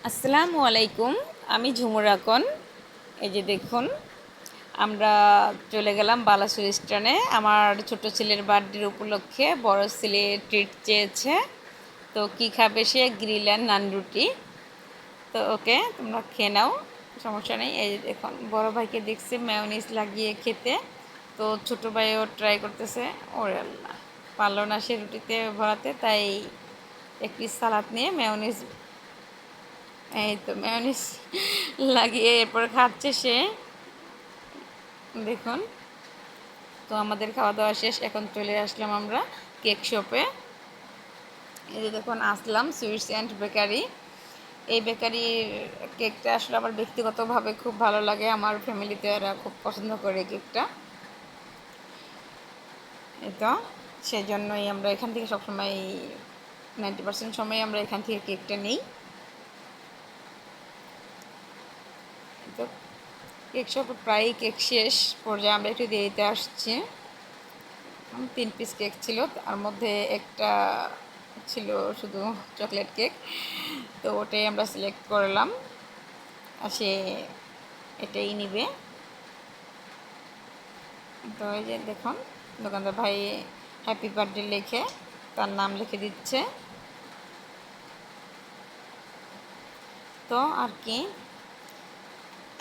আসসালামু আলাইকুম। আমি ঝুমুর আকন। এই যে দেখুন, আমরা চলে গেলাম বালাসুর স্টানে। আমার ছোট ছেলের বার্থডের উপলক্ষে বড় ছেলে ট্রিট চেয়েছে। তো কি খাবে সে? গ্রিল অ্যান্ড নান রুটি। তো ওকে, তোমরা খেয়ে নাও, সমস্যা নেই। এই যে দেখুন, বড় ভাইকে দেখছে মেয়োনিজ লাগিয়ে খেতে। তো ছোট ভাইও ট্রাই করতেছে। ওরে আল্লাহ, পারলো না সে রুটিতে ভরাতে, তাই এক পিস সালাদ নিয়ে মেয়োনিজ, এই তো মেয়োনিজ লাগিয়ে এরপর খাচ্ছে সে। দেখুন, তো আমাদের খাওয়া দাওয়া শেষ, এখন চলে আসলাম আমরা কেক শপে। এই যে দেখুন, আসলাম সুইটস অ্যান্ড বেকারি। এই বেকারির কেকটা আসলে আমার ব্যক্তিগতভাবে খুব ভালো লাগে, আমার ফ্যামিলিতে এরা খুব পছন্দ করে কেকটা। এই তো সেই জন্যই আমরা এখান থেকে সবসময় 90% সময় আমরা এখান থেকে কেকটা নিই। তো কেক শপে প্রায়ই কেক শেষ পর্যায়ে আমরা একটু দেরিতে আসছি। 3 পিস কেক ছিল, তার মধ্যে একটা ছিল শুধু চকলেট কেক। তো ওটাই আমরা সিলেক্ট করলাম, আর সে এটাই নিবে। তো এই যে দেখুন, দোকানদার ভাই হ্যাপি বার্থডে লিখে তার নাম লিখে দিচ্ছে। তো আর কি,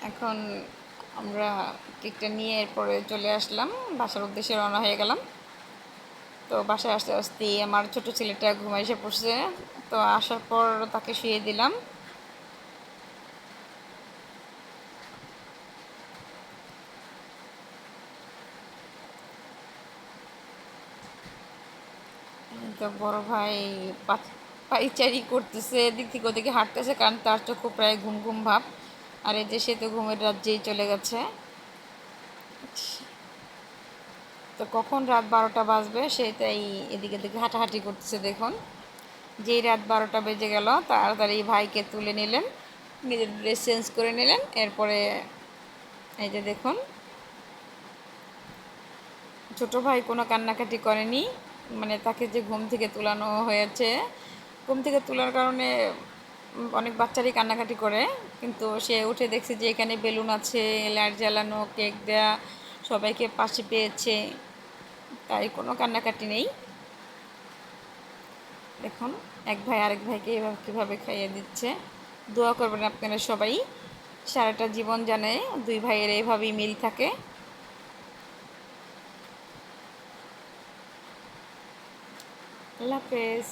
এখন আমরা কেকটা নিয়ে এরপরে চলে আসলাম, বাসার উদ্দেশ্যে রওনা হয়ে গেলাম। তো বাসায় আসতে আসতেই আমার ছোট ছেলেটা ঘুমাই এসে পড়ছে। তো আসার পর তাকে শুয়ে দিলাম। তো বড় ভাই পাইচারি করতেছে, এদিক থেকে ওদিকে হাঁটতেছে, কারণ তার চোখও প্রায় ঘুম ঘুম ভাব। আর এই যে সে তো ঘুমের রাজ্যেই চলে গেছে। তো কখন রাত 12টা বাজবে সেটাই এদিকে দিকে হাঁটাহাঁটি করতেছে। দেখুন, যেই রাত 12টা বেজে গেল, তাড়াতাড়ি ভাইকে তুলে নিলেন, নিজের ড্রেস চেঞ্জ করে নিলেন। এরপরে এই যে দেখুন, ছোটো ভাই কোনো কান্নাকাটি করেনি। মানে তাকে যে ঘুম থেকে তোলানো হয়েছে, ঘুম থেকে তোলার কারণে অনেক বাচ্চারই কান্নাকাটি করে, কিন্তু সে উঠে দেখছে যে এখানে বেলুন আছে, লাইট জ্বালানো, কেক দেয়া, সবাইকে পাশে পেয়েছে, তাই কোনো কান্নাকাটি নেই। দেখুন, এক ভাই আরেক ভাইকে এভাবে কীভাবে খাইয়ে দিচ্ছে। দোয়া করবেন আপনারা সবাই, সারাটা জীবন জানে দুই ভাইয়ের এইভাবেই মিল থাকে। আল্লাহ হাফেজ।